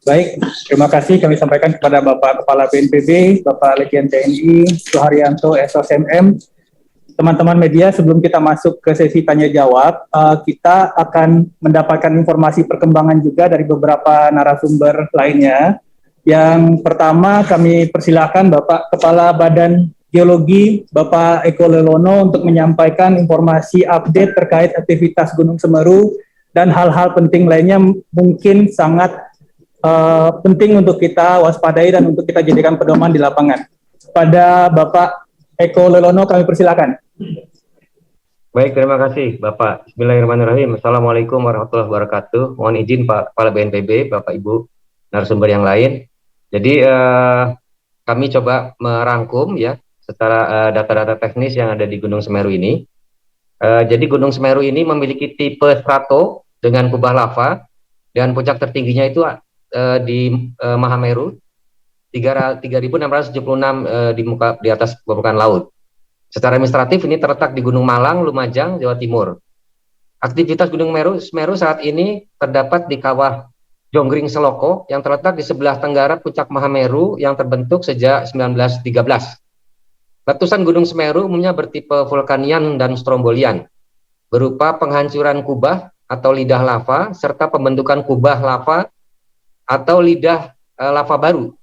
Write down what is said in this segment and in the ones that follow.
Baik, terima kasih kami sampaikan kepada Bapak Kepala BNPB, Bapak Letjen TNI Suharyanto SOSMM. Teman-teman media, sebelum kita masuk ke sesi tanya jawab, kita akan mendapatkan informasi perkembangan juga dari beberapa narasumber lainnya. Yang pertama, kami persilakan Bapak Kepala Badan Geologi, Bapak Eko Lelono, untuk menyampaikan informasi update terkait aktivitas Gunung Semeru dan hal-hal penting lainnya mungkin sangat penting untuk kita waspadai dan untuk kita jadikan pedoman di lapangan. Pada Bapak Eko Lelono kami persilakan. Baik, terima kasih Bapak. Bismillahirrahmanirrahim. Assalamualaikum warahmatullahi wabarakatuh. Mohon izin Pak Kepala BNPB, Bapak Ibu narasumber yang lain. Jadi kami coba merangkum ya secara data-data teknis yang ada di Gunung Semeru ini. Jadi Gunung Semeru ini memiliki tipe strato dengan kubah lava dan puncak tertingginya itu di Mahameru 3.676 di atas permukaan laut. Secara administratif ini terletak di Gunung Malang, Lumajang, Jawa Timur. Aktivitas Gunung Semeru saat ini terdapat di kawah Jonggring Seloko yang terletak di sebelah tenggara puncak Mahameru yang terbentuk sejak 1913. Letusan Gunung Semeru umumnya bertipe vulkanian dan strombolian, berupa penghancuran kubah atau lidah lava serta pembentukan kubah lava atau lidah lava baru.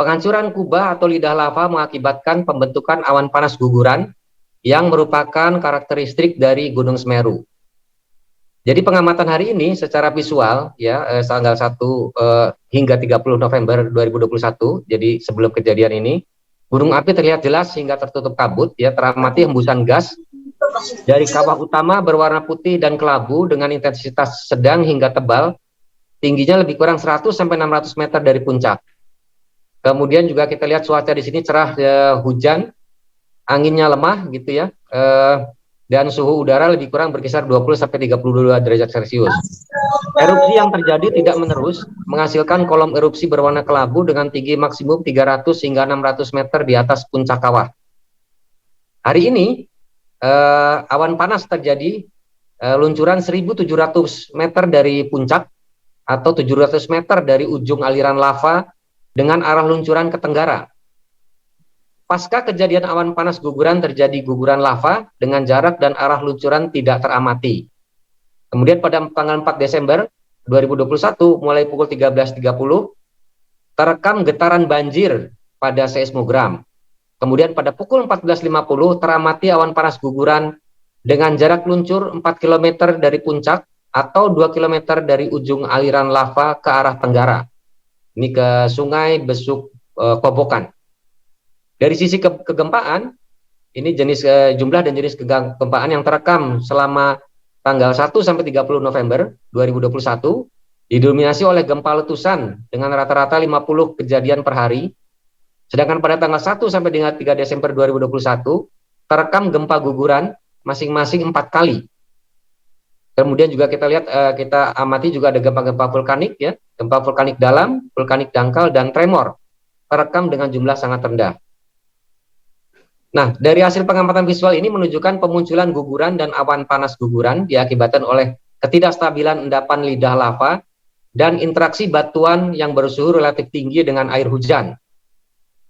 Penghancuran kubah atau lidah lava mengakibatkan pembentukan awan panas guguran yang merupakan karakteristik dari Gunung Semeru. Jadi pengamatan hari ini secara visual ya tanggal 1 hingga 30 November 2021, jadi sebelum kejadian ini, gunung api terlihat jelas hingga tertutup kabut ya, teramati hembusan gas dari kawah utama berwarna putih dan kelabu dengan intensitas sedang hingga tebal. Tingginya lebih kurang 100 sampai 600 meter dari puncak. Kemudian juga kita lihat cuaca di sini cerah, hujan, anginnya lemah gitu ya, dan suhu udara lebih kurang berkisar 20 sampai 32 derajat Celcius. Erupsi yang terjadi tidak menerus, menghasilkan kolom erupsi berwarna kelabu dengan tinggi maksimum 300 hingga 600 meter di atas puncak kawah. Hari ini awan panas terjadi luncuran 1.700 meter dari puncak atau 700 meter dari ujung aliran lava dengan arah luncuran ke tenggara. Pasca kejadian awan panas guguran terjadi guguran lava dengan jarak dan arah luncuran tidak teramati. Kemudian pada tanggal 4 Desember 2021 mulai pukul 13.30 terekam getaran banjir pada seismogram. Kemudian pada pukul 14.50 teramati awan panas guguran dengan jarak luncur 4 km dari puncak atau 2 km dari ujung aliran lava ke arah tenggara. Ini ke Sungai Besuk Kobokan. Dari sisi kegempaan, ini jenis jumlah dan jenis kegempaan yang terekam selama tanggal 1 sampai 30 November 2021 didominasi oleh gempa letusan dengan rata-rata 50 kejadian per hari. Sedangkan pada tanggal 1 sampai dengan 3 Desember 2021 terekam gempa guguran masing-masing 4 kali. Kemudian juga kita lihat, kita amati juga ada gempa-gempa vulkanik ya, gempa vulkanik dalam, vulkanik dangkal, dan tremor terekam dengan jumlah sangat rendah. Nah, dari hasil pengamatan visual ini menunjukkan pemunculan guguran dan awan panas guguran diakibatkan oleh ketidakstabilan endapan lidah lava dan interaksi batuan yang bersuhu relatif tinggi dengan air hujan.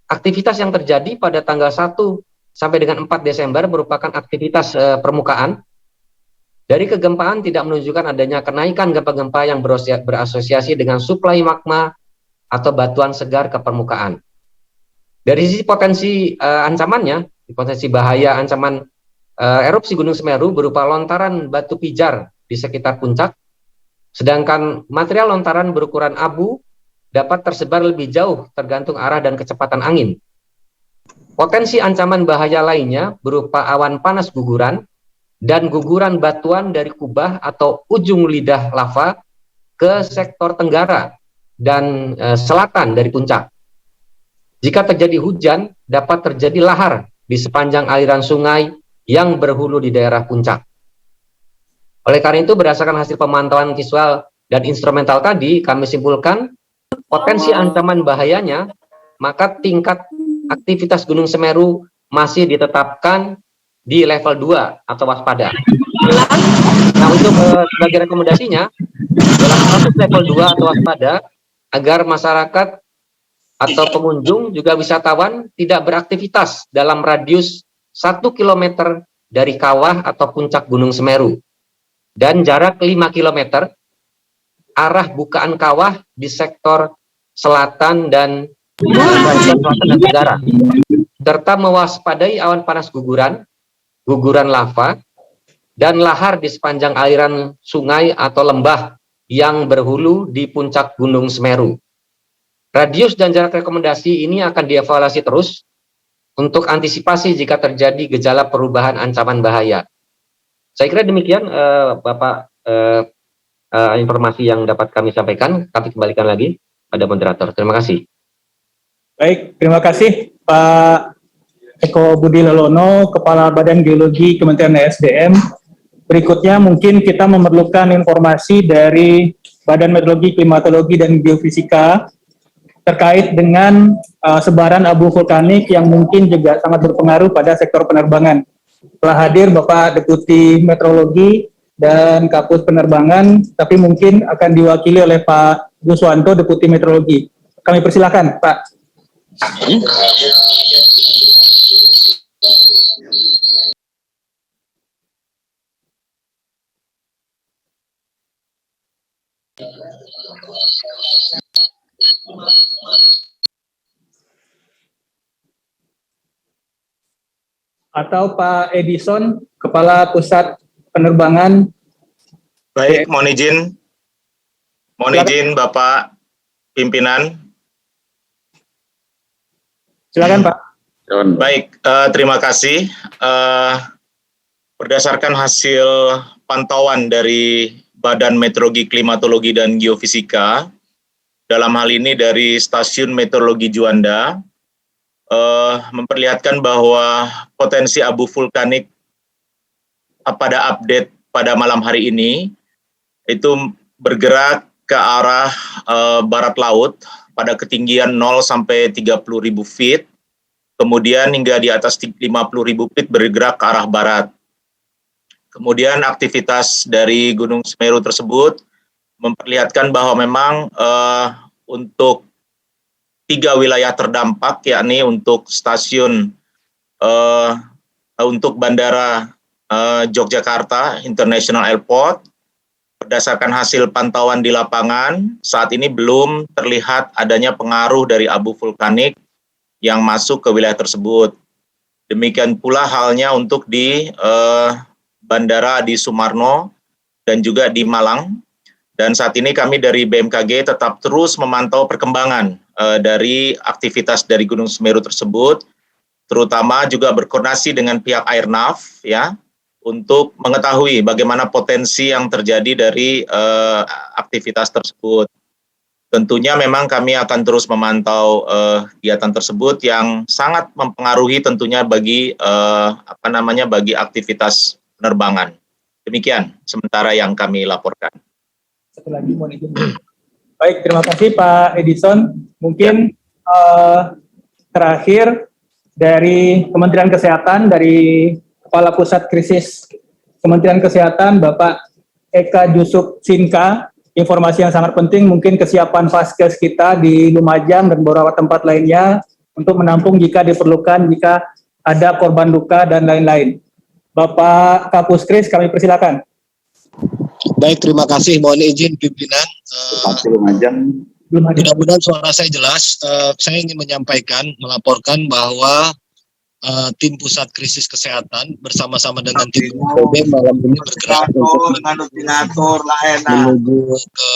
Aktivitas yang terjadi pada tanggal 1 sampai dengan 4 Desember merupakan aktivitas permukaan. Dari kegempaan tidak menunjukkan adanya kenaikan gempa-gempa yang berasosiasi dengan suplai magma atau batuan segar ke permukaan. Dari sisi potensi ancamannya, potensi bahaya ancaman erupsi Gunung Semeru berupa lontaran batu pijar di sekitar puncak, sedangkan material lontaran berukuran abu dapat tersebar lebih jauh tergantung arah dan kecepatan angin. Potensi ancaman bahaya lainnya berupa awan panas guguran dan guguran batuan dari kubah atau ujung lidah lava ke sektor tenggara dan selatan dari puncak. Jika terjadi hujan, dapat terjadi lahar di sepanjang aliran sungai yang berhulu di daerah puncak. Oleh karena itu, berdasarkan hasil pemantauan visual dan instrumental tadi, kami simpulkan potensi ancaman bahayanya, maka tingkat aktivitas Gunung Semeru masih ditetapkan di level 2 atau waspada. Nah, untuk sebagai rekomendasinya, dalam kasus level 2 atau waspada, agar masyarakat atau pengunjung juga wisatawan tidak beraktivitas dalam radius 1 km dari kawah atau puncak Gunung Semeru dan jarak 5 km arah bukaan kawah di sektor selatan dan tenggara, serta mewaspadai awan panas guguran, guguran lava, dan lahar di sepanjang aliran sungai atau lembah yang berhulu di puncak Gunung Semeru. Radius dan jarak rekomendasi ini akan dievaluasi terus untuk antisipasi jika terjadi gejala perubahan ancaman bahaya. Saya kira demikian Bapak informasi yang dapat kami sampaikan. Kami kembalikan lagi pada moderator. Terima kasih. Baik, terima kasih Pak Eko Budi Lelono, Kepala Badan Geologi Kementerian ESDM. Berikutnya mungkin kita memerlukan informasi dari Badan Meteorologi, Klimatologi, dan Geofisika terkait dengan sebaran abu vulkanik yang mungkin juga sangat berpengaruh pada sektor penerbangan. Telah hadir Bapak Deputi Meteorologi dan Kapus Penerbangan, tapi mungkin akan diwakili oleh Pak Guswanto, Deputi Meteorologi. Kami persilakan, Pak. Atau Pak Edison, Kepala Pusat Penerbangan. Baik, mohon izin Bapak Pimpinan. Silakan Pak. Baik, terima kasih. Berdasarkan hasil pantauan dari Badan Meteorologi, Klimatologi, dan Geofisika, dalam hal ini dari Stasiun Meteorologi Juanda, memperlihatkan bahwa potensi abu vulkanik pada update pada malam hari ini itu bergerak ke arah barat laut pada ketinggian 0 sampai 30.000 feet, kemudian hingga di atas 50.000 feet bergerak ke arah barat. Kemudian aktivitas dari Gunung Semeru tersebut memperlihatkan bahwa memang untuk 3 wilayah terdampak, yakni untuk stasiun untuk Bandara Yogyakarta International Airport, berdasarkan hasil pantauan di lapangan, saat ini belum terlihat adanya pengaruh dari abu vulkanik yang masuk ke wilayah tersebut. Demikian pula halnya untuk di Bandara Adi Sumarno dan juga di Malang. Dan saat ini kami dari BMKG tetap terus memantau perkembangan dari aktivitas dari Gunung Semeru tersebut, terutama juga berkoordinasi dengan pihak Airnav, ya, untuk mengetahui bagaimana potensi yang terjadi dari aktivitas tersebut. Tentunya memang kami akan terus memantau kegiatan tersebut yang sangat mempengaruhi tentunya bagi bagi aktivitas penerbangan. Demikian sementara yang kami laporkan. Satu lagi mohon izin. Baik, terima kasih Pak Edison. Mungkin terakhir dari Kementerian Kesehatan, dari Kepala Pusat Krisis Kementerian Kesehatan, Bapak Eka Jusuf Sinka, informasi yang sangat penting mungkin kesiapan vaskes kita di Lumajang dan beberapa tempat lainnya untuk menampung jika diperlukan, jika ada korban luka dan lain-lain. Bapak Kapuskris, kami persilakan. Baik, terima kasih. Mohon izin pimpinan. Lumajang. Mudah-mudahan suara saya jelas. Saya ingin melaporkan bahwa tim pusat krisis kesehatan bersama-sama dengan tim BNPB malam ini bergerak untuk menuju ke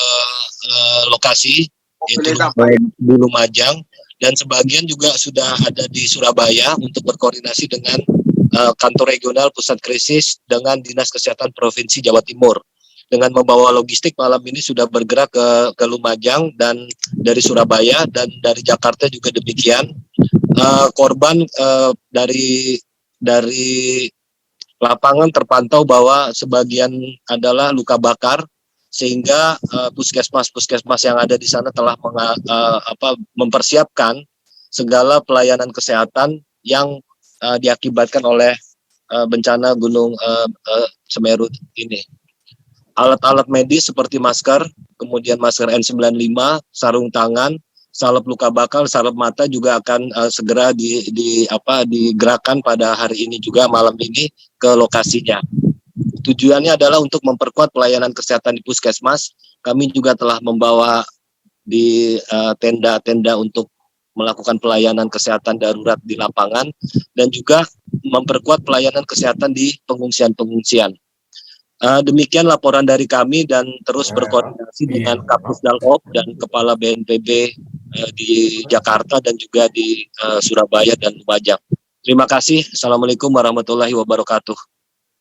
lokasi yaitu di Lumajang, dan sebagian juga sudah ada di Surabaya untuk berkoordinasi dengan kantor regional pusat krisis dengan Dinas Kesehatan Provinsi Jawa Timur. Dengan membawa logistik malam ini sudah bergerak ke Lumajang dan dari Surabaya, dan dari Jakarta juga demikian. Korban dari lapangan terpantau bahwa sebagian adalah luka bakar, sehingga puskesmas yang ada di sana telah mempersiapkan segala pelayanan kesehatan yang diakibatkan oleh bencana Gunung Semeru ini. alat-alat medis seperti masker, kemudian masker N95, sarung tangan, salep luka bakar, salep mata juga akan segera digerakkan pada hari ini juga, malam ini ke lokasinya. Tujuannya adalah untuk memperkuat pelayanan kesehatan di puskesmas. Kami juga telah membawa di tenda-tenda untuk melakukan pelayanan kesehatan darurat di lapangan dan juga memperkuat pelayanan kesehatan di pengungsian-pengungsian. Demikian laporan dari kami dan terus berkoordinasi dengan Kapus Dalop dan Kepala BNPB di Jakarta dan juga di Surabaya dan Lumajang. Terima kasih. Assalamualaikum warahmatullahi wabarakatuh.